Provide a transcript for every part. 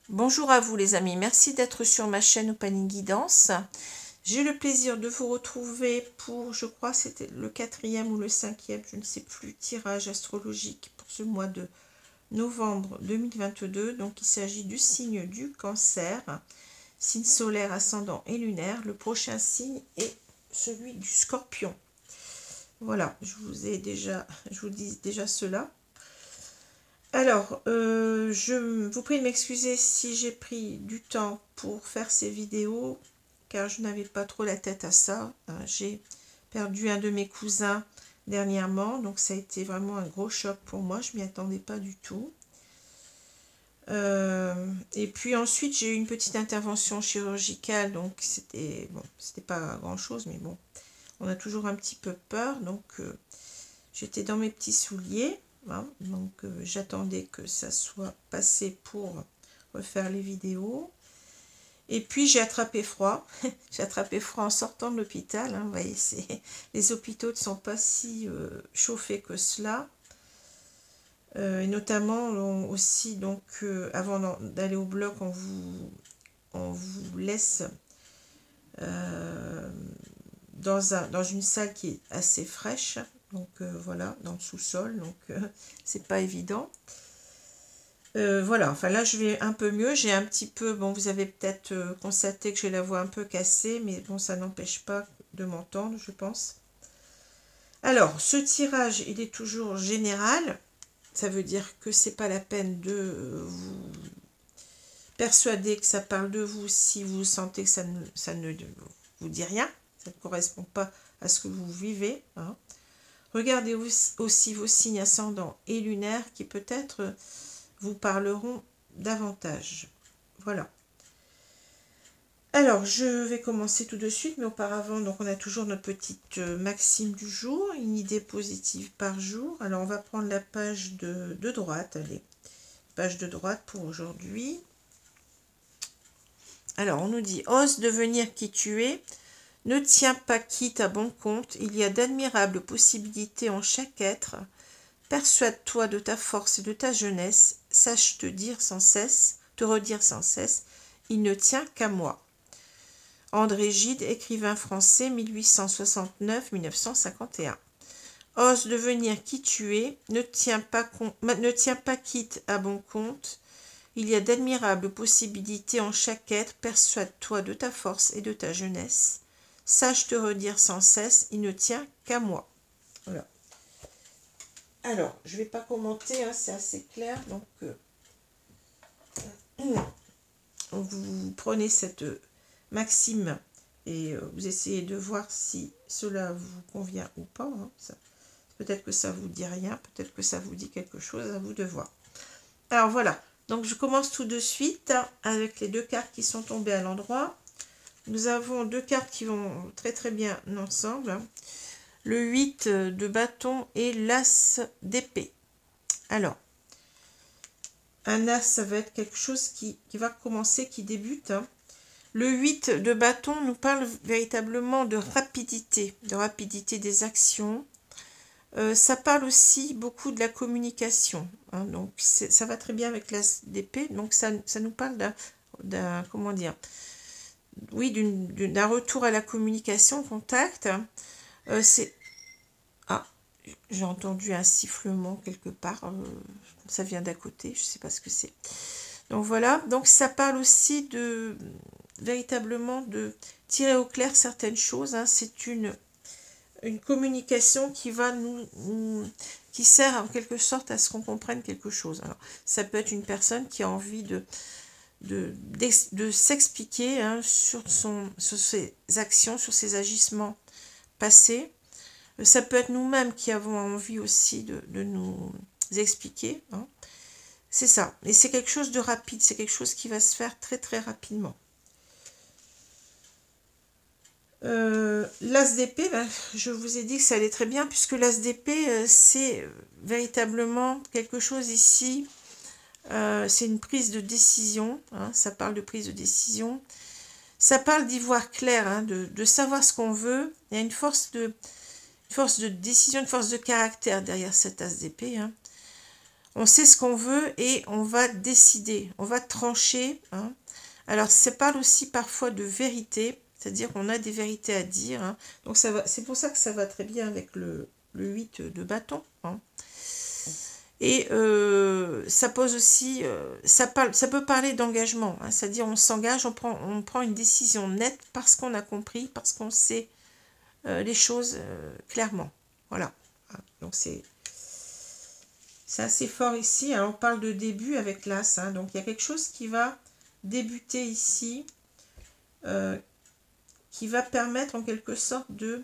Bonjour à vous les amis, merci d'être sur ma chaîne Opening Guidance. J'ai le plaisir de vous retrouver pour, je crois c'était le 4e ou le 5e, je ne sais plus, tirage astrologique pour ce mois de novembre 2022. Donc il s'agit du signe du Cancer, signe solaire, ascendant et lunaire. Le prochain signe est celui du Scorpion. Voilà, je vous dis déjà cela. Alors, je vous prie de m'excuser si j'ai pris du temps pour faire ces vidéos, car je n'avais pas trop la tête à ça. J'ai perdu un de mes cousins dernièrement, donc ça a été vraiment un gros choc pour moi, je m'y attendais pas du tout. Et puis ensuite, j'ai eu une petite intervention chirurgicale, donc c'était bon, c'était pas grand-chose, mais bon, on a toujours un petit peu peur, donc j'étais dans mes petits souliers. Donc j'attendais que ça soit passé pour refaire les vidéos. Et puis j'ai attrapé froid. J'ai attrapé froid en sortant de l'hôpital. Vous voyez, les hôpitaux ne sont pas si chauffés que cela. Et notamment aussi, donc avant d'aller au bloc, on vous laisse dans une salle qui est assez fraîche. Donc voilà, dans le sous-sol, donc c'est pas évident. Voilà, enfin là je vais un peu mieux, j'ai un petit peu, bon vous avez peut-être constaté que j'ai la voix un peu cassée, mais bon ça n'empêche pas de m'entendre je pense. Alors ce tirage il est toujours général, ça veut dire que c'est pas la peine de vous persuader que ça parle de vous si vous sentez que ça ne vous dit rien, ça ne correspond pas à ce que vous vivez. Regardez aussi vos signes ascendants et lunaires qui peut-être vous parleront davantage. Voilà. Alors, je vais commencer tout de suite, mais auparavant, donc on a toujours notre petite maxime du jour, une idée positive par jour. Alors, on va prendre la page de droite, allez, page de droite pour aujourd'hui. Alors, on nous dit, ose devenir qui tu es. Ne tiens pas quitte à bon compte, il y a d'admirables possibilités en chaque être. Persuade-toi de ta force et de ta jeunesse, sache te redire sans cesse, il ne tient qu'à moi. André Gide, écrivain français, 1869-1951. Ose devenir qui tu es, ne tiens pas quitte à bon compte, il y a d'admirables possibilités en chaque être, persuade-toi de ta force et de ta jeunesse. Sache te redire sans cesse, il ne tient qu'à moi. Voilà. Alors, je ne vais pas commenter, c'est assez clair. Donc, vous prenez cette maxime et vous essayez de voir si cela vous convient ou pas. Peut-être que ça vous dit rien, peut-être que ça vous dit quelque chose, à vous de voir. Alors voilà, donc je commence tout de suite avec les deux cartes qui sont tombées à l'endroit. Nous avons deux cartes qui vont très très bien ensemble. Le 8 de bâton et l'as d'épée. Alors, un as, ça va être quelque chose qui va commencer, qui débute. Le 8 de bâton nous parle véritablement de rapidité des actions. Ça parle aussi beaucoup de la communication. Donc, ça va très bien avec l'as d'épée. Donc, ça nous parle d'un comment dire, oui, d'un retour à la communication, contact. J'ai entendu un sifflement quelque part, ça vient d'à côté, je ne sais pas ce que c'est. Donc voilà, donc ça parle aussi véritablement de tirer au clair certaines choses. C'est une communication qui va qui sert en quelque sorte à ce qu'on comprenne quelque chose. Alors, ça peut être une personne qui a envie de s'expliquer sur ses actions, sur ses agissements passés. Ça peut être nous-mêmes qui avons envie aussi de nous expliquer. C'est ça. Et c'est quelque chose de rapide. C'est quelque chose qui va se faire très très rapidement. L'as d'épée, je vous ai dit que ça allait très bien, puisque l'as d'épée, c'est véritablement quelque chose ici. C'est une prise de décision. Ça parle de prise de décision. Ça parle d'y voir clair, de savoir ce qu'on veut. Il y a une force de décision, une force de caractère derrière cet as d'épée. On sait ce qu'on veut et on va décider, on va trancher. Hein. Alors, ça parle aussi parfois de vérité, c'est-à-dire qu'on a des vérités à dire. Hein. Donc, c'est pour ça que ça va très bien avec le 8 de bâton. Hein. Et ça pose aussi, ça peut parler d'engagement, hein, c'est-à-dire on s'engage, on prend une décision nette parce qu'on a compris, parce qu'on sait les choses clairement. Voilà. Donc c'est assez fort ici. Alors on parle de début avec l'As, hein, donc il y a quelque chose qui va débuter ici, qui va permettre en quelque sorte de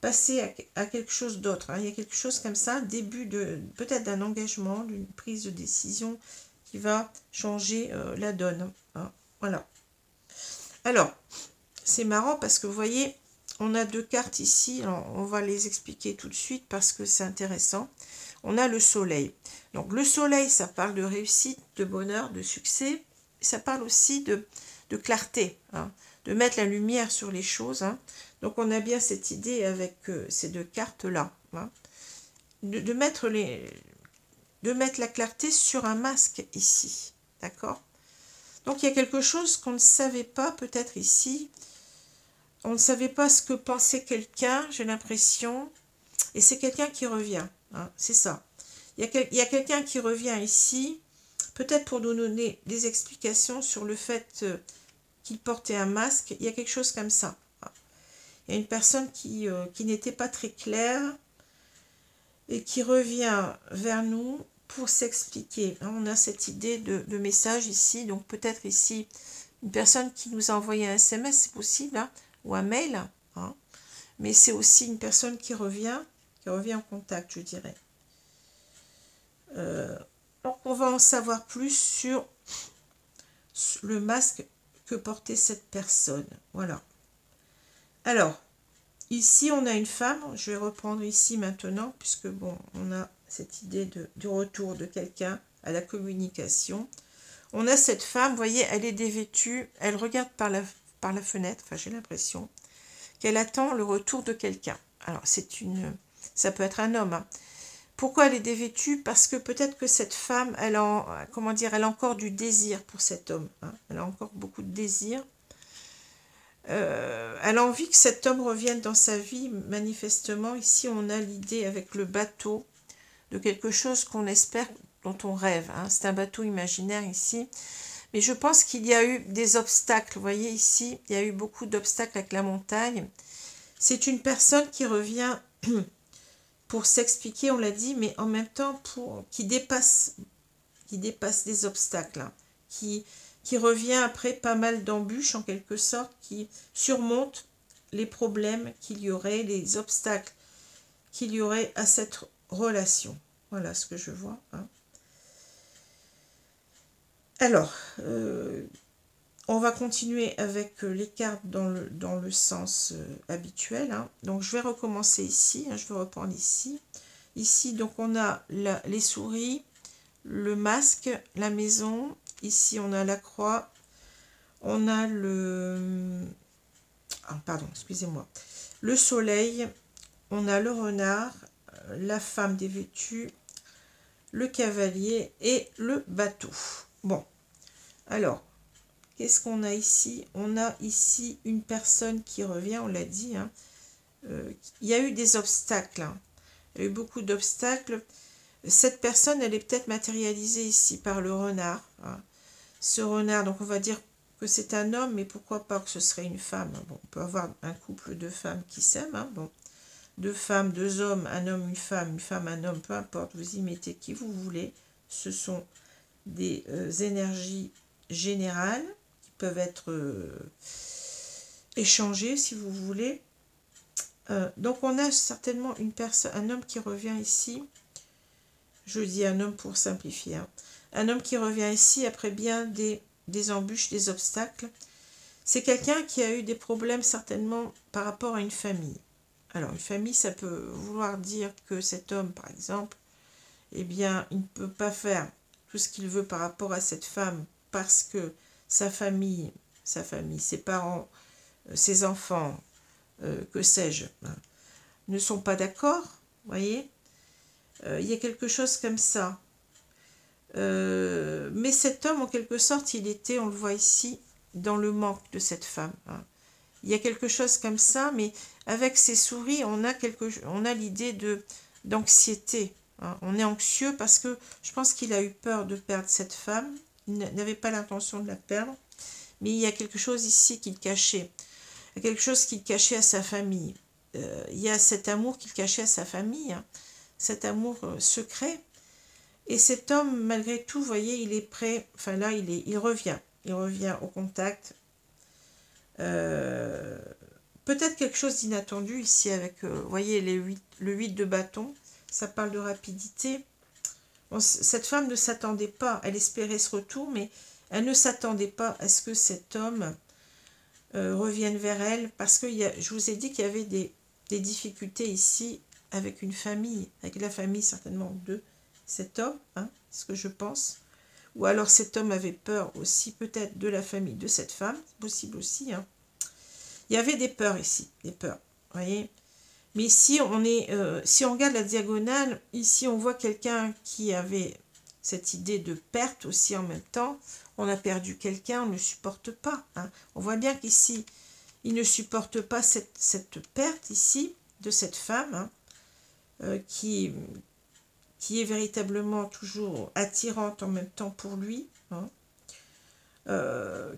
passer à quelque chose d'autre. Hein. Il y a quelque chose comme ça, début de peut-être d'un engagement, d'une prise de décision qui va changer la donne. Hein. Voilà. Alors, c'est marrant parce que vous voyez, on a deux cartes ici. Alors, on va les expliquer tout de suite parce que c'est intéressant. On a le soleil. Donc, le soleil, ça parle de réussite, de bonheur, de succès. Ça parle aussi de clarté, hein, de mettre la lumière sur les choses. Hein. Donc, on a bien cette idée avec ces deux cartes-là, hein, de mettre la clarté sur un masque ici, d'accord? Donc, il y a quelque chose qu'on ne savait pas peut-être ici. On ne savait pas ce que pensait quelqu'un, j'ai l'impression, et c'est quelqu'un qui revient, hein, c'est ça. Il y a quelqu'un qui revient ici, peut-être pour nous donner des explications sur le fait qu'il portait un masque. Il y a quelque chose comme ça. Il y a une personne qui n'était pas très claire et qui revient vers nous pour s'expliquer. On a cette idée de message ici, donc peut-être ici une personne qui nous a envoyé un SMS, c'est possible, hein, ou un mail, hein, mais c'est aussi une personne qui revient en contact, je dirais. Donc on va en savoir plus sur le masque que portait cette personne. Voilà. Alors, ici on a une femme, je vais reprendre ici maintenant, puisque bon, on a cette idée du retour de quelqu'un à la communication. On a cette femme, vous voyez, elle est dévêtue, elle regarde par la fenêtre, enfin j'ai l'impression qu'elle attend le retour de quelqu'un. Alors ça peut être un homme, hein. Pourquoi elle est dévêtue? Parce que peut-être que cette femme, elle a encore du désir pour cet homme. Hein. Elle a encore beaucoup de désir. Elle a envie que cet homme revienne dans sa vie, manifestement. Ici, on a l'idée avec le bateau de quelque chose qu'on espère, dont on rêve. Hein. C'est un bateau imaginaire ici. Mais je pense qu'il y a eu des obstacles. Vous voyez ici, il y a eu beaucoup d'obstacles avec la montagne. C'est une personne qui revient pour s'expliquer, on l'a dit, mais en même temps qui dépasse des obstacles, hein, qui revient après pas mal d'embûches en quelque sorte, qui surmonte les problèmes qu'il y aurait, les obstacles qu'il y aurait à cette relation. Voilà ce que je vois. Hein. Alors, on va continuer avec les cartes dans le sens habituel. Hein. Donc, je vais recommencer ici. Hein, je vais reprendre ici. Ici, donc, on a les souris, le masque, la maison. Ici, on a la croix. On a excusez-moi. Le soleil. On a le renard, la femme dévêtue, le cavalier et le bateau. Bon, alors, qu'est-ce qu'on a ici? On a ici une personne qui revient, on l'a dit. Hein. Il y a eu des obstacles. Hein. Il y a eu beaucoup d'obstacles. Cette personne, elle est peut-être matérialisée ici par le renard. Hein. Ce renard, donc on va dire que c'est un homme, mais pourquoi pas que ce serait une femme? Bon, on peut avoir un couple de femmes qui s'aiment. Hein. Bon, deux femmes, deux hommes, un homme, une femme, un homme, peu importe, vous y mettez qui vous voulez. Ce sont des énergies générales qui peuvent être échangées si vous voulez. Donc on a certainement une personne, un homme qui revient ici. Je dis un homme pour simplifier. Hein. Un homme qui revient ici après bien des embûches, des obstacles. C'est quelqu'un qui a eu des problèmes certainement par rapport à une famille. Alors une famille, ça peut vouloir dire que cet homme, par exemple, eh bien, il ne peut pas faire tout ce qu'il veut par rapport à cette femme parce que sa famille, ses parents, ses enfants, que sais-je, hein, ne sont pas d'accord, voyez. Il y a quelque chose comme ça. Mais cet homme, en quelque sorte, il était, on le voit ici, dans le manque de cette femme. Hein. Il y a quelque chose comme ça, mais avec ces souris, on a l'idée d'anxiété. Hein. On est anxieux parce que je pense qu'il a eu peur de perdre cette femme. Il n'avait pas l'intention de la perdre, mais il y a quelque chose ici qu'il cachait. Il y a quelque chose qu'il cachait à sa famille. Il y a cet amour qu'il cachait à sa famille, hein. Cet amour secret. Et cet homme, malgré tout, vous voyez, il est prêt. Enfin là, il revient. Il revient au contact. Peut-être quelque chose d'inattendu ici avec, vous voyez, le 8 de bâton. Ça parle de rapidité. Bon, cette femme ne s'attendait pas. Elle espérait ce retour, mais elle ne s'attendait pas à ce que cet homme revienne vers elle. Parce que je vous ai dit qu'il y avait des difficultés ici avec une famille. Avec la famille certainement de cet homme, hein, c'est ce que je pense. Ou alors cet homme avait peur aussi peut-être de la famille de cette femme, c'est possible aussi. Hein. Il y avait des peurs ici, des peurs, voyez. Mais ici, si on regarde la diagonale, ici on voit quelqu'un qui avait cette idée de perte aussi en même temps. On a perdu quelqu'un, on ne le supporte pas. Hein. On voit bien qu'ici, il ne supporte pas cette perte ici de cette femme, hein, qui est véritablement toujours attirante en même temps pour lui, hein,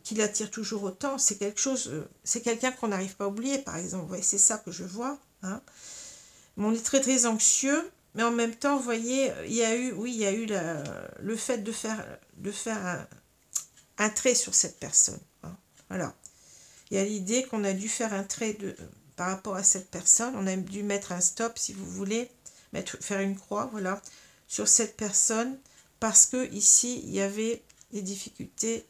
qui l'attire toujours autant, c'est quelque chose, c'est quelqu'un qu'on n'arrive pas à oublier, par exemple. Ouais, c'est ça que je vois. Hein. Mais on est très très anxieux, mais en même temps, vous voyez, il y a eu le fait de faire un trait sur cette personne. Hein. Voilà. Il y a l'idée qu'on a dû faire un trait par rapport à cette personne, on a dû mettre un stop, si vous voulez, faire une croix, voilà, sur cette personne, parce que ici, il y avait des difficultés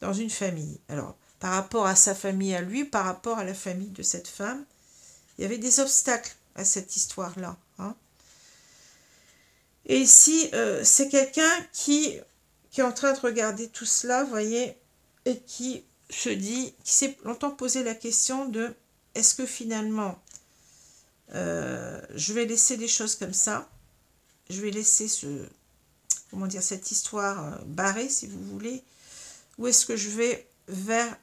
dans une famille. Alors, par rapport à sa famille à lui, par rapport à la famille de cette femme, il y avait des obstacles à cette histoire-là. Hein. Et ici, c'est quelqu'un qui est en train de regarder tout cela, vous voyez, et qui s'est longtemps posé la question de est-ce que finalement, je vais laisser les choses comme ça, je vais laisser cette histoire barrée, si vous voulez, ou est-ce que je vais vers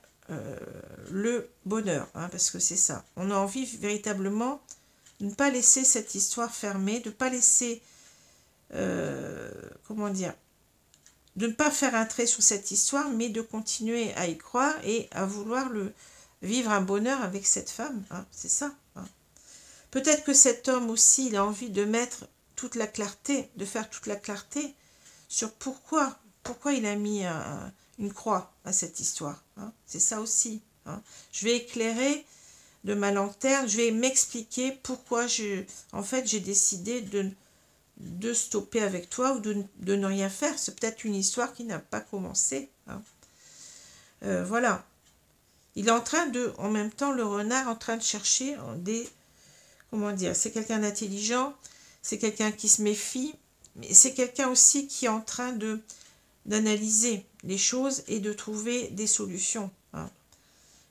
le bonheur, hein, parce que c'est ça. On a envie véritablement de ne pas laisser cette histoire fermée, de ne pas laisser, de ne pas faire un trait sur cette histoire, mais de continuer à y croire et à vouloir vivre un bonheur avec cette femme, hein, c'est ça. Hein. Peut-être que cet homme aussi, il a envie de mettre toute la clarté, de faire toute la clarté sur pourquoi il a mis une croix à cette histoire. Hein. C'est ça aussi. Hein. Je vais éclairer de ma lanterne, je vais m'expliquer pourquoi j'ai décidé de stopper avec toi ou de ne rien faire. C'est peut-être une histoire qui n'a pas commencé. Hein. Voilà. Il est en train en même temps, le renard en train de chercher c'est quelqu'un d'intelligent, c'est quelqu'un qui se méfie, mais c'est quelqu'un aussi qui est en train d'analyser les choses et de trouver des solutions. Hein.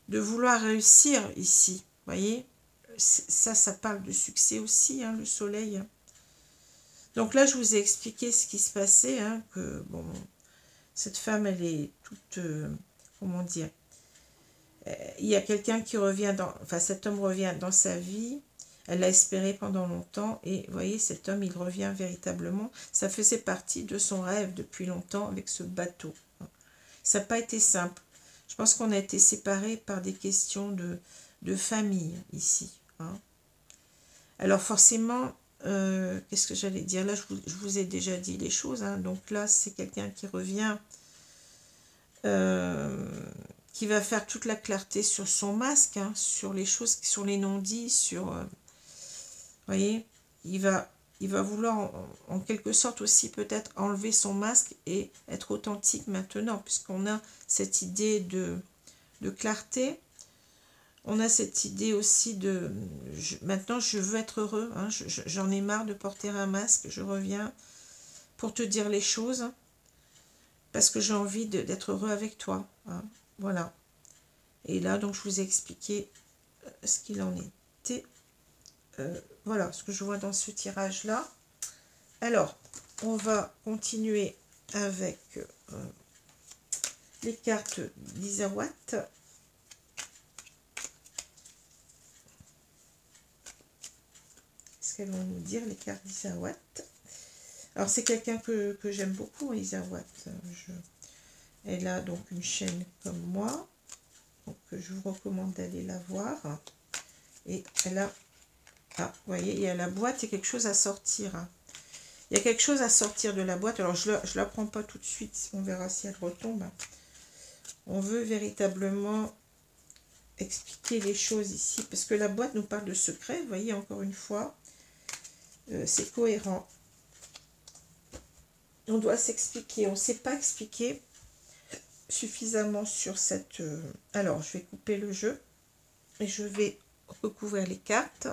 De vouloir réussir ici, voyez, ça parle de succès aussi, hein, le soleil. Donc là, je vous ai expliqué ce qui se passait, hein, que bon, cette femme, elle est toute, il y a quelqu'un qui revient cet homme revient dans sa vie. Elle l'a espéré pendant longtemps et vous voyez, cet homme, il revient véritablement. Ça faisait partie de son rêve depuis longtemps avec ce bateau. Ça n'a pas été simple. Je pense qu'on a été séparés par des questions de famille ici. Hein. Alors forcément, qu'est-ce que j'allais dire? Là, je vous ai déjà dit les choses. Hein. Donc là, c'est quelqu'un qui revient, qui va faire toute la clarté sur son masque, hein, sur les choses, sur les non-dits, sur... voyez, il va vouloir en quelque sorte aussi peut-être enlever son masque et être authentique maintenant, puisqu'on a cette idée de clarté. On a cette idée aussi maintenant je veux être heureux, hein, j'en ai marre de porter un masque, je reviens pour te dire les choses, parce que j'ai envie d'être heureux avec toi. Hein, voilà. Et là, donc, je vous ai expliqué ce qu'il en était. Voilà ce que je vois dans ce tirage-là. Alors, on va continuer avec les cartes d'Isawat. Qu'est-ce qu'elles vont nous dire, les cartes d'Isawat? Alors, c'est quelqu'un que j'aime beaucoup, Isawat. Elle a donc une chaîne comme moi. Donc, je vous recommande d'aller la voir. Et elle a... Ah, vous voyez, il y a la boîte, il y a quelque chose à sortir. Il y a quelque chose à sortir de la boîte. Alors, je ne la prends pas tout de suite. On verra si elle retombe. On veut véritablement expliquer les choses ici. Parce que la boîte nous parle de secret. Vous voyez, encore une fois, c'est cohérent. On doit s'expliquer. On ne sait pas expliquer suffisamment sur cette... Alors, je vais couper le jeu. Et je vais recouvrir les cartes.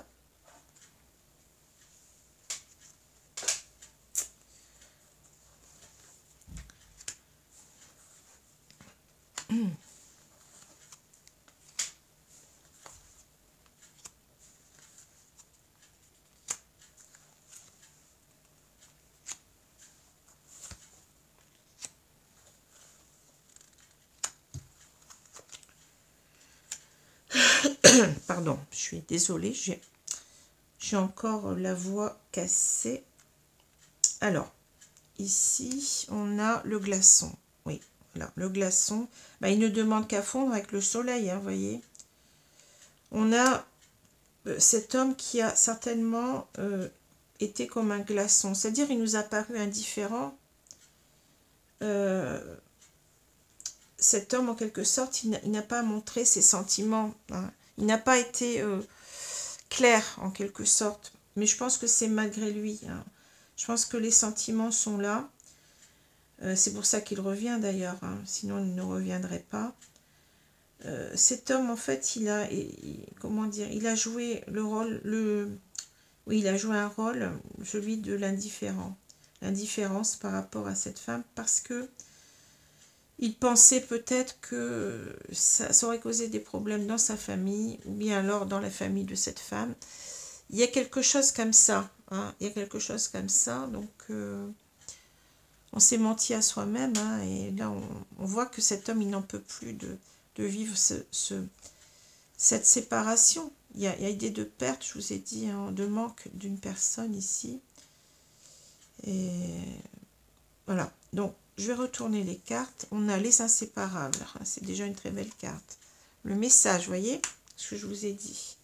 Pardon, je suis désolée, j'ai encore la voix cassée. Alors, ici, on a le glaçon. Oui, voilà, le glaçon. Bah, il ne demande qu'à fondre avec le soleil, hein, vous voyez. On a cet homme qui a certainement été comme un glaçon. C'est-à-dire, il nous a paru indifférent. Cet homme, en quelque sorte, il n'a pas montré ses sentiments. Hein. Il n'a pas été clair, en quelque sorte. Mais je pense que c'est malgré lui. Hein. Je pense que les sentiments sont là. C'est pour ça qu'il revient d'ailleurs. Hein. Sinon, il ne reviendrait pas. Cet homme, en fait, comment dire, il a joué le rôle... Oui, il a joué un rôle, celui de l'indifférent. L'indifférence par rapport à cette femme, parce que il pensait peut-être que ça aurait causé des problèmes dans sa famille, ou bien alors dans la famille de cette femme. Il y a quelque chose comme ça. Hein, il y a quelque chose comme ça. Donc, on s'est menti à soi-même. Hein, et là, on voit que cet homme, il n'en peut plus de vivre cette séparation. Il y a idée de perte, je vous ai dit, hein, de manque d'une personne ici. Et voilà. Donc, je vais retourner les cartes. On a les inséparables. C'est déjà une très belle carte. Le message, vous voyez ce que je vous ai dit.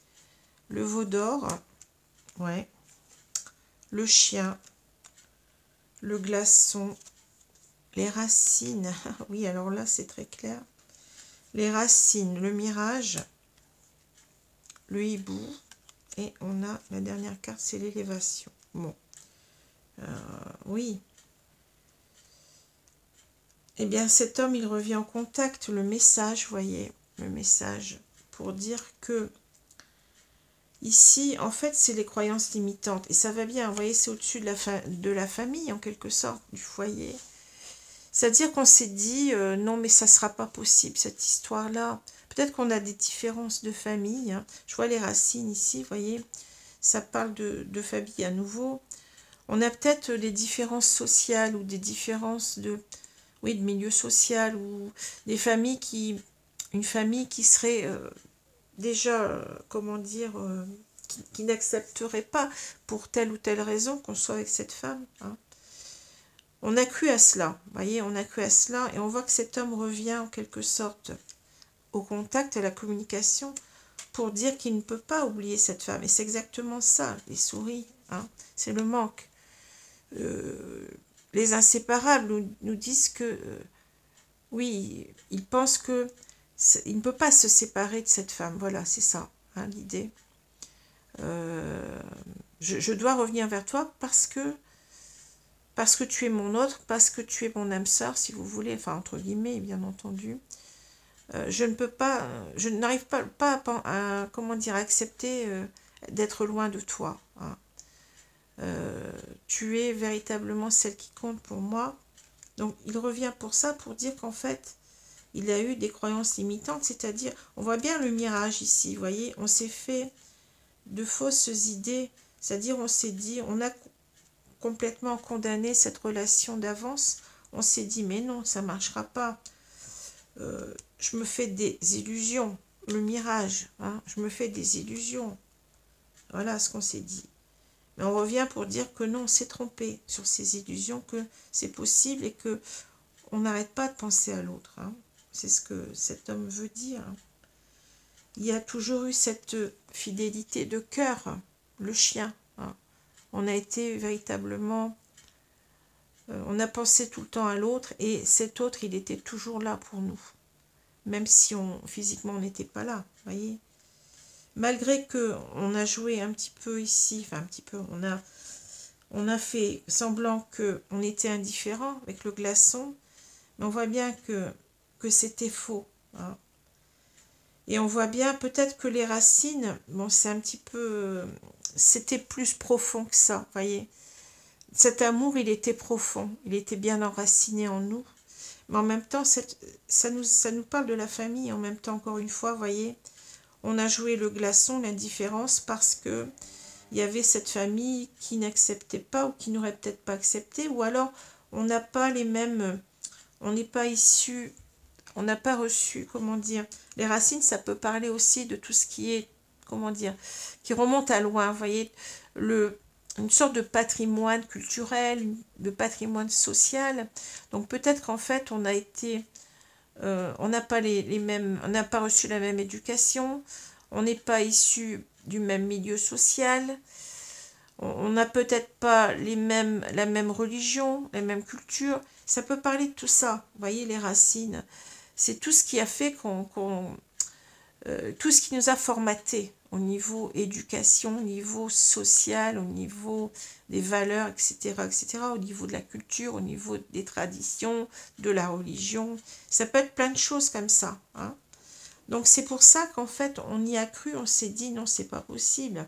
Le veau d'or. Ouais. Le chien. Le glaçon. Les racines. Oui, alors là, c'est très clair. Les racines. Le mirage. Le hibou. Et on a la dernière carte, c'est l'élévation. Bon. Oui. Eh bien, cet homme, il revient en contact, le message, vous voyez, le message, pour dire que, ici, en fait, c'est les croyances limitantes. Et ça va bien, vous voyez, c'est au-dessus de la famille, en quelque sorte, du foyer. C'est-à-dire qu'on s'est dit, non, mais ça ne sera pas possible, cette histoire-là. Peut-être qu'on a des différences de famille. Hein. Je vois les racines ici, vous voyez, ça parle de famille à nouveau. On a peut-être des différences sociales ou des différences de milieu social ou des familles une famille qui serait déjà, comment dire, qui n'accepterait pas pour telle ou telle raison qu'on soit avec cette femme. Hein. On a cru à cela, vous voyez, on a cru à cela et on voit que cet homme revient en quelque sorte au contact, à la communication pour dire qu'il ne peut pas oublier cette femme. Et c'est exactement ça, les souris, hein, c'est le manque. Les inséparables nous disent que oui, il pense que il ne peut pas se séparer de cette femme. Voilà, c'est ça, hein, l'idée. Je dois revenir vers toi parce que tu es mon autre, parce que tu es mon âme sœur, si vous voulez, enfin entre guillemets, bien entendu. Je ne peux pas, je n'arrive pas à comment dire, à accepter d'être loin de toi. Hein. Tu es véritablement celle qui compte pour moi. Donc, il revient pour ça, pour dire qu'en fait, il a eu des croyances limitantes, c'est-à-dire, on voit bien le mirage ici, vous voyez, on s'est fait de fausses idées, c'est-à-dire, on s'est dit, on a complètement condamné cette relation d'avance on s'est dit, mais non, ça ne marchera pas. Je me fais des illusions, le mirage, hein, je me fais des illusions. Voilà ce qu'on s'est dit. Mais on revient pour dire que non, on s'est trompé sur ces illusions, que c'est possible et que on n'arrête pas de penser à l'autre. Hein. C'est ce que cet homme veut dire. Il y a toujours eu cette fidélité de cœur, le chien. Hein. On a été véritablement... on a pensé tout le temps à l'autre et cet autre, il était toujours là pour nous. Même si physiquement, on n'était pas là, voyez. Malgré que on a joué un petit peu ici, enfin un petit peu, on a fait semblant qu'on était indifférent avec le glaçon, mais on voit bien que c'était faux. Hein. Et on voit bien peut-être que les racines, bon c'est un petit peu, c'était plus profond que ça, voyez. Cet amour, il était profond, il était bien enraciné en nous. Mais en même temps, ça nous parle de la famille, en même temps, encore une fois, voyez, on a joué le glaçon, l'indifférence, parce que il y avait cette famille qui n'acceptait pas, ou qui n'aurait peut-être pas accepté, ou alors on n'a pas les mêmes, on n'est pas issu, on n'a pas reçu, comment dire, les racines, ça peut parler aussi de tout ce qui est, comment dire, qui remonte à loin, vous voyez, une sorte de patrimoine culturel, de patrimoine social. Donc peut-être qu'en fait, on a été, on n'a pas les mêmes, on n'a pas reçu la même éducation, on n'est pas issu du même milieu social, on n'a peut-être pas la même religion, la même culture. Ça peut parler de tout ça, vous voyez, les racines. C'est tout ce qui a fait tout ce qui nous a formaté au niveau éducation, au niveau social, au niveau des valeurs, etc., etc., au niveau de la culture, au niveau des traditions, de la religion. Ça peut être plein de choses comme ça. Hein. Donc c'est pour ça qu'en fait, on y a cru, on s'est dit non, c'est pas possible.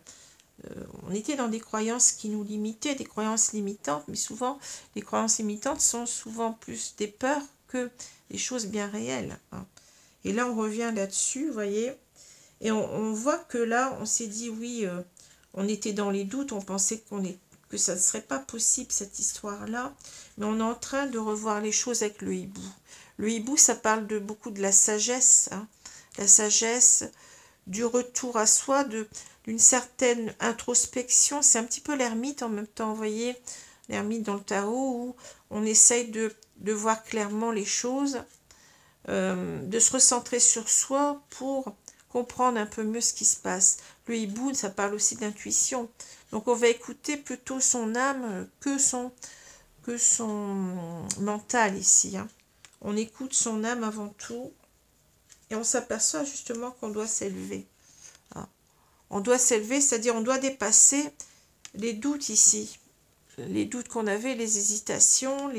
On était dans des croyances qui nous limitaient, des croyances limitantes, mais souvent, les croyances limitantes sont souvent plus des peurs que des choses bien réelles. Hein. Et là, on revient là-dessus, vous voyez. Et on voit que là, on s'est dit, oui, on était dans les doutes, on pensait que ça ne serait pas possible, cette histoire-là. Mais on est en train de revoir les choses avec le hibou. Le hibou, ça parle beaucoup de la sagesse. Hein, la sagesse, du retour à soi, d'une certaine introspection. C'est un petit peu l'ermite en même temps, vous voyez, l'ermite dans le tarot, où on essaye de voir clairement les choses, de se recentrer sur soi pour comprendre un peu mieux ce qui se passe. Le hibou, ça parle aussi d'intuition. Donc on va écouter plutôt son âme que son mental ici. Hein. On écoute son âme avant tout et on s'aperçoit justement qu'on doit s'élever. Hein. On doit s'élever, c'est-à-dire on doit dépasser les doutes ici. Les doutes qu'on avait, les hésitations,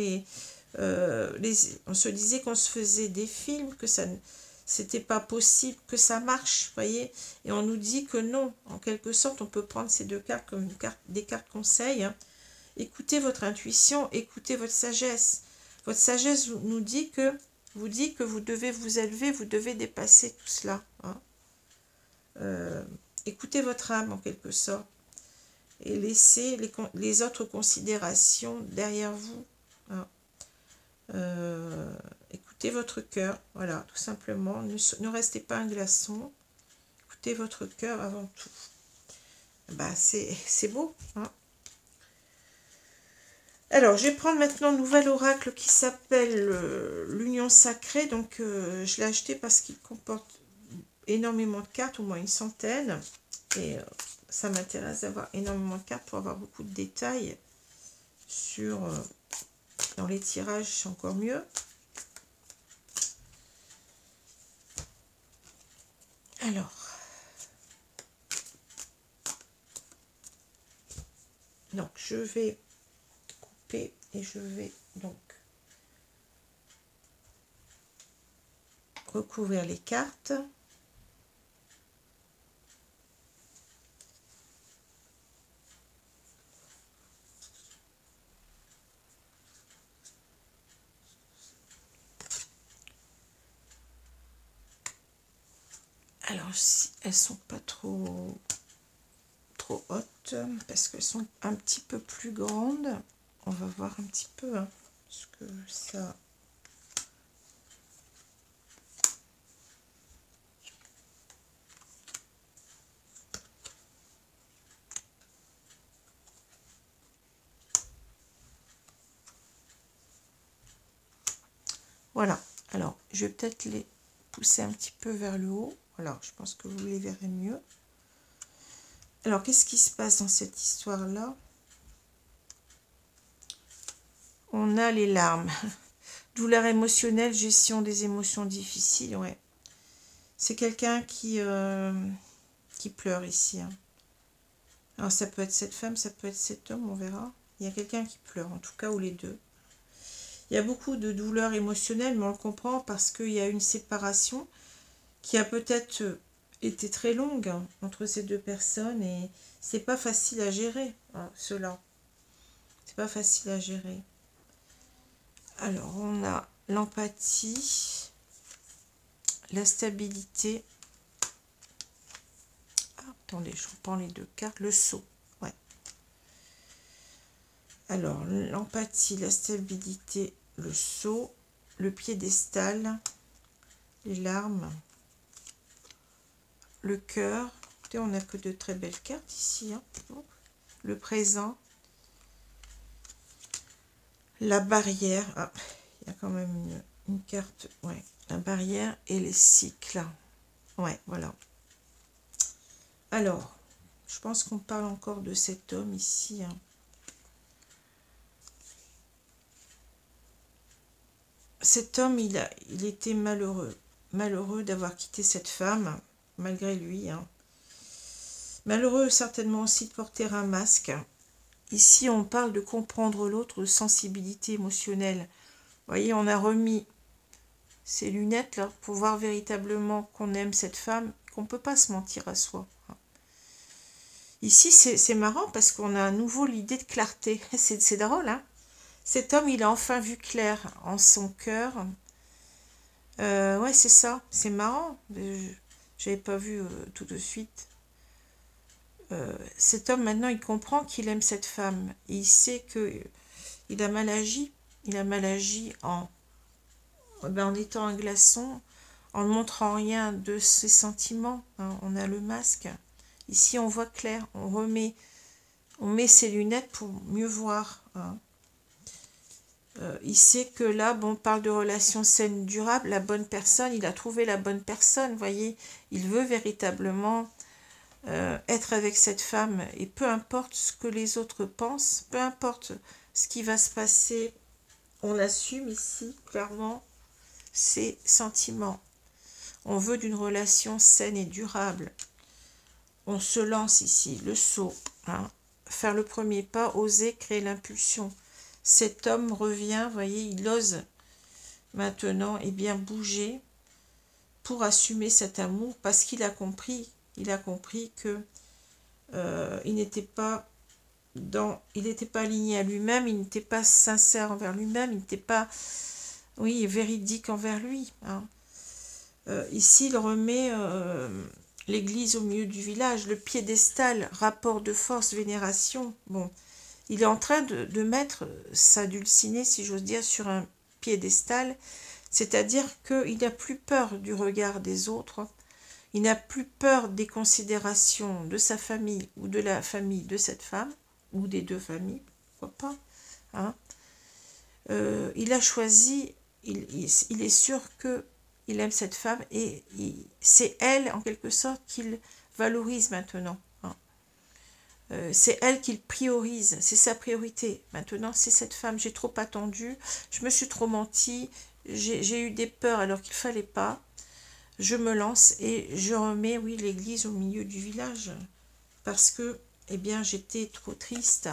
on se disait qu'on se faisait des films, que ça c'était pas possible que ça marche, voyez, et on nous dit que non, en quelque sorte, on peut prendre ces deux cartes comme des cartes conseils. Hein. Écoutez votre intuition, écoutez votre sagesse. Votre sagesse vous dit que vous devez vous élever, vous devez dépasser tout cela. Hein. Écoutez votre âme en quelque sorte et laissez les autres considérations derrière vous. Hein. Écoutez votre cœur, voilà, tout simplement. Ne restez pas un glaçon. Écoutez votre cœur avant tout. Bah, c'est beau. Hein. Alors, je vais prendre maintenant un nouvel oracle qui s'appelle l'Union Sacrée. Donc, je l'ai acheté parce qu'il comporte énormément de cartes, au moins une centaine. Et ça m'intéresse d'avoir énormément de cartes pour avoir beaucoup de détails sur... dans les tirages, c'est encore mieux. Alors, donc je vais couper et je vais donc recouvrir les cartes. Alors, si elles sont pas trop hautes, parce qu'elles sont un petit peu plus grandes, on va voir un petit peu hein, Parce que ça... Voilà. Alors, je vais peut-être les pousser un petit peu vers le haut. Voilà, je pense que vous les verrez mieux. Alors, qu'est-ce qui se passe dans cette histoire-là? On a les larmes. Douleur émotionnelle, gestion des émotions difficiles, ouais. C'est quelqu'un qui pleure ici. Hein. Alors, ça peut être cette femme, ça peut être cet homme, on verra. Il y a quelqu'un qui pleure, en tout cas, ou les deux. Il y a beaucoup de douleur émotionnelle, mais on le comprend parce qu'il y a une séparation qui a peut-être été très longue hein, entre ces deux personnes et c'est pas facile à gérer, hein, cela. C'est pas facile à gérer. Alors, on a l'empathie, la stabilité. Ah, attendez, je reprends les deux cartes. Le sceau, ouais. Alors, l'empathie, la stabilité, le sceau, le piédestal, les larmes, le cœur. Écoutez, on n'a que de très belles cartes ici. Hein. Le présent, la barrière. Ah, il y a quand même une carte. Ouais, la barrière et les cycles. Ouais, voilà. Alors, je pense qu'on parle encore de cet homme ici. Hein. Cet homme, il était malheureux. Malheureux d'avoir quitté cette femme, malgré lui. Hein. Malheureux certainement aussi de porter un masque. Ici, on parle de comprendre l'autre, de sensibilité émotionnelle. Vous voyez, on a remis ces lunettes là pour voir véritablement qu'on aime cette femme, qu'on ne peut pas se mentir à soi. Ici, c'est marrant parce qu'on a à nouveau l'idée de clarté. C'est drôle, hein. Cet homme, il a enfin vu clair en son cœur. Ouais, c'est ça. C'est marrant. J'avais pas vu tout de suite. Cet homme, maintenant, il comprend qu'il aime cette femme. Et il sait que il a mal agi. Il a mal agi en étant un glaçon, en ne montrant rien de ses sentiments. Hein. On a le masque. Ici, on voit clair. On met ses lunettes pour mieux voir. Hein. Il sait que là, bon, on parle de relations saines, durables, la bonne personne, il a trouvé la bonne personne, vous voyez, il veut véritablement être avec cette femme, et peu importe ce que les autres pensent, peu importe ce qui va se passer, on assume ici, clairement, ses sentiments. On veut d'une relation saine et durable. On se lance ici, le saut, hein, faire le premier pas, oser créer l'impulsion. Cet homme revient, vous voyez, il ose maintenant bien bouger pour assumer cet amour parce qu'il a compris que il n'était pas aligné à lui-même, il n'était pas sincère envers lui-même, il n'était pas, oui, véridique envers lui. Hein. Ici, il remet l'église au milieu du village, le piédestal, rapport de force, vénération. Bon. Il est en train de mettre sa dulcinée, si j'ose dire, sur un piédestal, c'est-à-dire qu'il n'a plus peur du regard des autres, il n'a plus peur des considérations de sa famille ou de la famille de cette femme, ou des deux familles, pourquoi pas. Hein. Il a choisi, il est sûr qu'il aime cette femme et c'est elle, en quelque sorte, qu'il valorise maintenant. C'est elle qu'il priorise, c'est sa priorité. Maintenant, c'est cette femme. J'ai trop attendu, je me suis trop menti, j'ai eu des peurs alors qu'il ne fallait pas. Je me lance et je remets, oui, l'église au milieu du village. Parce que, eh bien, j'étais trop triste.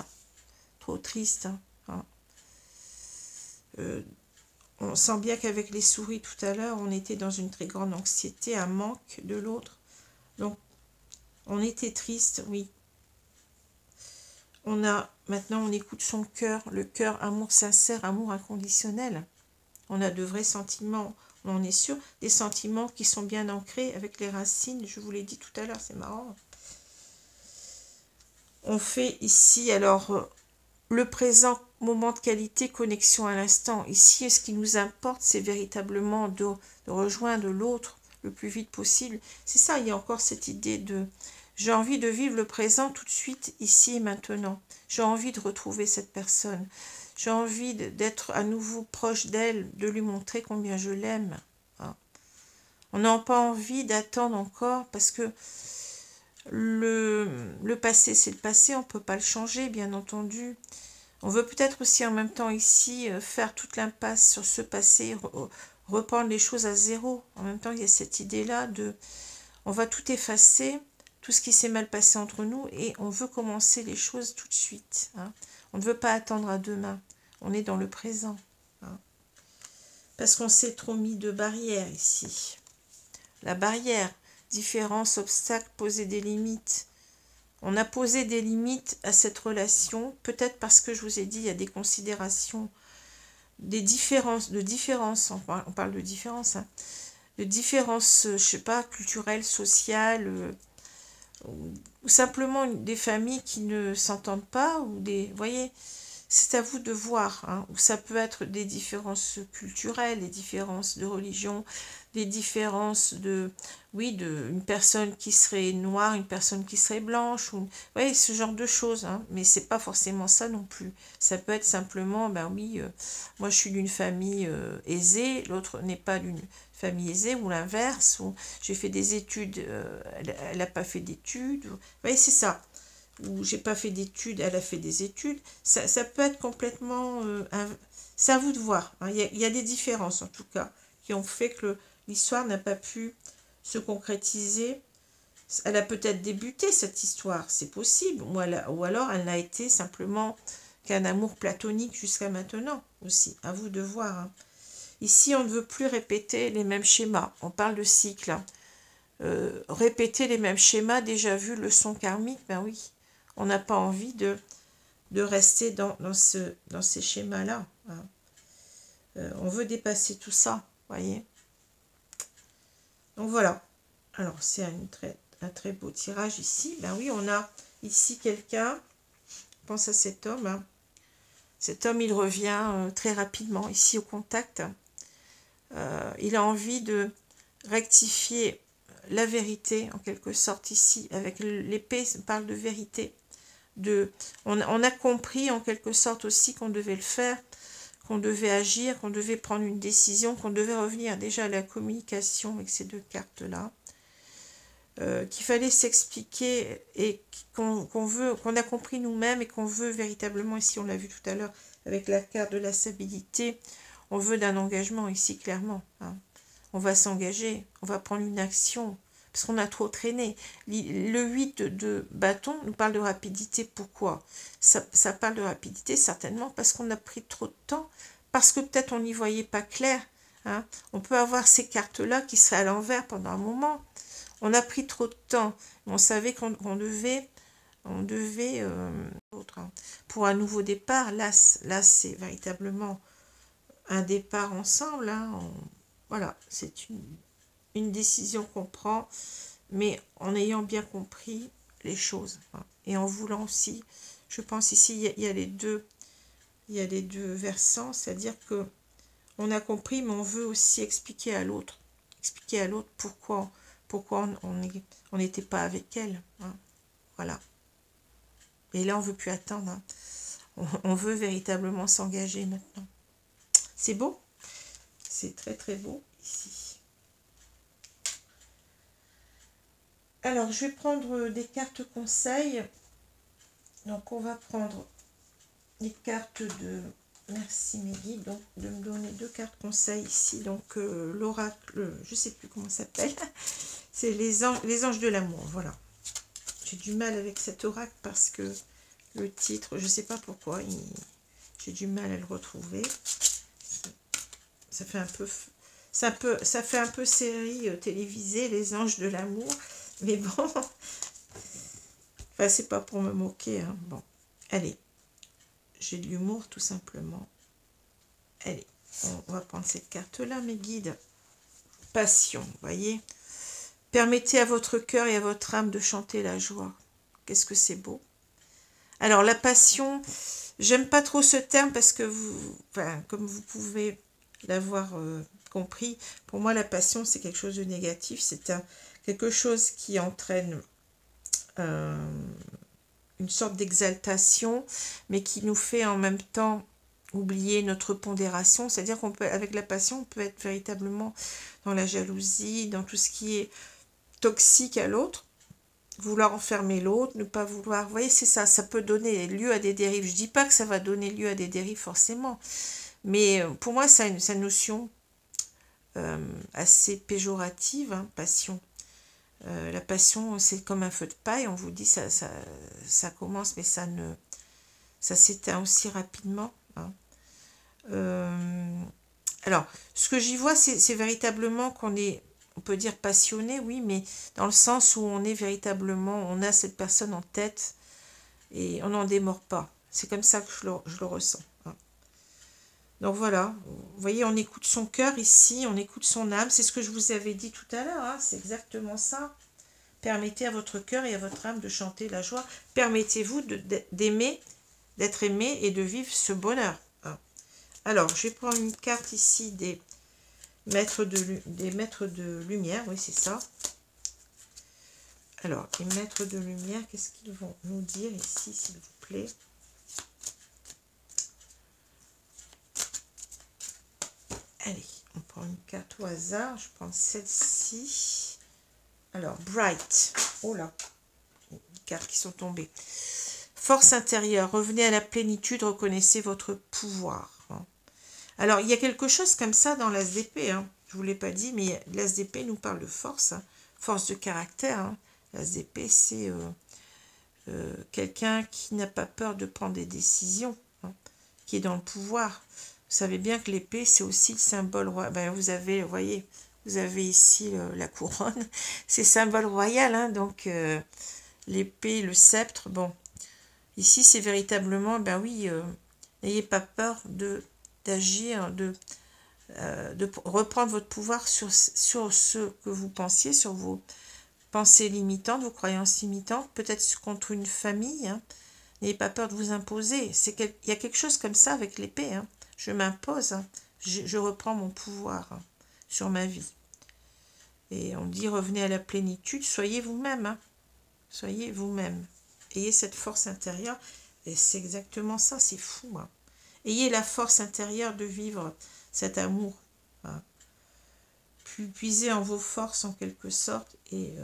Trop triste. Hein. On sent bien qu'avec les souris tout à l'heure, on était dans une très grande anxiété, un manque de l'autre. Donc, on était triste, oui. Maintenant, on écoute son cœur, le cœur, amour sincère, amour inconditionnel. On a de vrais sentiments, on en est sûr, des sentiments qui sont bien ancrés avec les racines, je vous l'ai dit tout à l'heure, c'est marrant. On fait ici, alors, le présent moment de qualité, connexion à l'instant. Ici, ce qui nous importe, c'est véritablement de rejoindre l'autre le plus vite possible. C'est ça, il y a encore cette idée de... J'ai envie de vivre le présent tout de suite, ici et maintenant. J'ai envie de retrouver cette personne. J'ai envie d'être à nouveau proche d'elle, de lui montrer combien je l'aime. Hein. On n'a pas envie d'attendre encore parce que le passé, c'est le passé, on ne peut pas le changer, bien entendu. On veut peut-être aussi en même temps ici faire toute l'impasse sur ce passé, reprendre les choses à zéro. En même temps, il y a cette idée-là de... On va tout effacer, tout ce qui s'est mal passé entre nous, et on veut commencer les choses tout de suite. Hein. On ne veut pas attendre à demain. On est dans le présent. Hein. Parce qu'on s'est trop mis de barrières ici. La barrière, différence, obstacle, poser des limites. On a posé des limites à cette relation, peut-être parce que je vous ai dit, il y a des considérations, des différences, on parle de différences, hein, de différences, je sais pas, culturelles, sociales, ou simplement des familles qui ne s'entendent pas, ou des, vous voyez, c'est à vous de voir, hein, ou ça peut être des différences culturelles, des différences de religion, des différences de, oui, une personne qui serait noire, une personne qui serait blanche, ou, vous voyez, ce genre de choses, hein, mais c'est pas forcément ça non plus. Ça peut être simplement, ben oui, moi je suis d'une famille aisée, l'autre n'est pas d'une famille aisée, ou l'inverse, ou j'ai fait des études, elle n'a pas fait d'études, vous voyez, c'est ça. Ou j'ai pas fait d'études, elle a fait des études, ça peut être complètement... c'est à vous de voir. Hein. Il y a des différences, en tout cas, qui ont fait que l'histoire n'a pas pu se concrétiser. Elle a peut-être débuté, cette histoire, c'est possible. Ou alors, elle n'a été simplement qu'un amour platonique jusqu'à maintenant, aussi. À vous de voir. Hein. Ici, on ne veut plus répéter les mêmes schémas. On parle de cycle. Hein. Répéter les mêmes schémas, déjà vu, leçon karmique, ben oui. On n'a pas envie de rester dans ces schémas-là. Hein. On veut dépasser tout ça, voyez. Donc voilà. Alors, c'est un très beau tirage ici. Ben oui, on a ici quelqu'un. Pense à cet homme. Hein. Cet homme, il revient très rapidement ici au contact. Il a envie de rectifier la vérité, en quelque sorte, ici. Avec l'épée, on parle de vérité. On a compris en quelque sorte aussi qu'on devait le faire, qu'on devait agir, qu'on devait prendre une décision, qu'on devait revenir déjà à la communication avec ces deux cartes-là, qu'il fallait s'expliquer et qu'on a compris nous-mêmes et qu'on veut véritablement, ici on l'a vu tout à l'heure avec la carte de la stabilité, on veut d'un engagement ici clairement. Hein. On va s'engager, on va prendre une action, parce qu'on a trop traîné. Le 8 de bâton nous parle de rapidité. Pourquoi ça parle de rapidité certainement parce qu'on a pris trop de temps, parce que peut-être on n'y voyait pas clair. Hein. On peut avoir ces cartes-là qui seraient à l'envers pendant un moment. On a pris trop de temps. On savait qu'on devait... pour un nouveau départ, là c'est véritablement un départ ensemble. Hein. Voilà, c'est une décision qu'on prend, mais en ayant bien compris les choses. Hein. Et en voulant aussi, je pense ici, il y a les deux versants, c'est-à-dire que on a compris, mais on veut aussi expliquer à l'autre pourquoi on n'était pas avec elle. Hein. Voilà. Et là, on ne veut plus attendre. Hein. On veut véritablement s'engager maintenant. C'est beau. C'est très très beau ici. Alors, je vais prendre des cartes conseils. Donc, on va prendre les cartes de... Merci mes guides, donc de me donner deux cartes conseils ici. Donc, l'oracle, je ne sais plus comment ça s'appelle. C'est les anges de l'amour, voilà. J'ai du mal avec cet oracle parce que le titre, je ne sais pas pourquoi, j'ai du mal à le retrouver. Ça fait un peu... Ça fait un peu série télévisée, les anges de l'amour. Mais bon, enfin, c'est pas pour me moquer. Hein. Bon, allez, j'ai de l'humour tout simplement. Allez, on va prendre cette carte-là, mes guides. Passion, voyez. Permettez à votre cœur et à votre âme de chanter la joie. Qu'est-ce que c'est beau. Alors, la passion, J'aime pas trop ce terme parce que comme vous pouvez l'avoir compris, pour moi la passion c'est quelque chose de négatif, c'est quelque chose qui entraîne une sorte d'exaltation, mais qui nous fait en même temps oublier notre pondération, c'est-à-dire qu'on peut, avec la passion, on peut être véritablement dans la jalousie, dans tout ce qui est toxique à l'autre, vouloir enfermer l'autre, ne pas vouloir... Vous voyez, c'est ça, ça peut donner lieu à des dérives. Je dis pas que ça va donner lieu à des dérives forcément, mais pour moi, c'est une notion assez péjorative, hein, passion. La passion, c'est comme un feu de paille, on vous dit, ça commence, mais ça s'éteint aussi rapidement. Hein. Alors, ce que j'y vois, c'est véritablement qu'on est, on peut dire passionné, oui, mais dans le sens où on est véritablement, on a cette personne en tête et on n'en démord pas. C'est comme ça que je le ressens. Hein. Donc voilà, vous voyez, on écoute son cœur ici, on écoute son âme, c'est ce que je vous avais dit tout à l'heure, hein, c'est exactement ça. Permettez à votre cœur et à votre âme de chanter la joie. Permettez-vous d'aimer, d'être aimé et de vivre ce bonheur. Hein. Alors, je vais prendre une carte ici des maîtres de lumière, oui, c'est ça. Alors, les maîtres de lumière, qu'est-ce qu'ils vont nous dire ici, s'il vous plaît? Allez, on prend une carte au hasard. Je prends celle-ci. Alors, Bright. Oh là, les cartes qui sont tombées. Force intérieure. Revenez à la plénitude, reconnaissez votre pouvoir. Alors, il y a quelque chose comme ça dans l'as d'épée. Hein. Je ne vous l'ai pas dit, mais l'as d'épée nous parle de force. Hein. Force de caractère. Hein. L'as d'épée, c'est quelqu'un qui n'a pas peur de prendre des décisions, hein, qui est dans le pouvoir. Vous savez bien que l'épée, c'est aussi le symbole royal. Ben, vous voyez, vous avez ici la couronne. C'est symbole royal, hein, donc l'épée, le sceptre. Bon, ici, c'est véritablement, ben oui, n'ayez pas peur d'agir, de reprendre votre pouvoir sur ce que vous pensiez, sur vos pensées limitantes, vos croyances limitantes, peut-être contre une famille. Hein. N'ayez pas peur de vous imposer. Il y a quelque chose comme ça avec l'épée. Hein. Je m'impose, hein. Je reprends mon pouvoir, hein, sur ma vie. Et on dit revenez à la plénitude, soyez vous-même. Hein. Soyez vous-même. Ayez cette force intérieure. Et c'est exactement ça, c'est fou. Hein. Ayez la force intérieure de vivre cet amour. Hein. Puisez en vos forces en quelque sorte et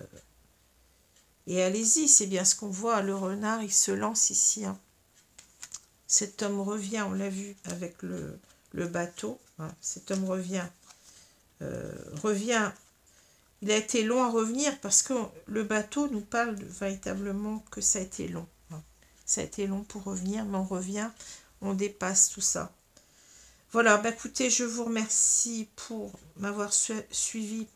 allez-y, c'est bien ce qu'on voit. Le renard, il se lance ici. Hein. Cet homme revient, on l'a vu avec le bateau. Hein. Cet homme revient. Il a été long à revenir parce que le bateau nous parle véritablement que ça a été long. Hein. Ça a été long pour revenir, mais on revient, on dépasse tout ça. Voilà, bah écoutez, je vous remercie pour m'avoir suivi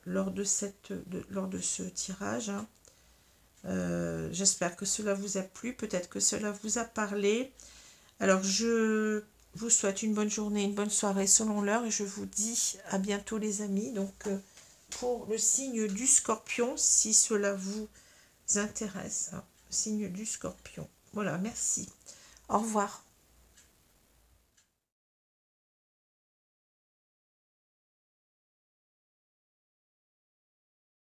lors de ce tirage. Hein. J'espère que cela vous a plu, peut-être que cela vous a parlé. Alors, je vous souhaite une bonne journée, une bonne soirée selon l'heure et je vous dis à bientôt les amis. Donc, pour le signe du Scorpion, si cela vous intéresse, hein, le signe du Scorpion. Voilà, merci. Au revoir.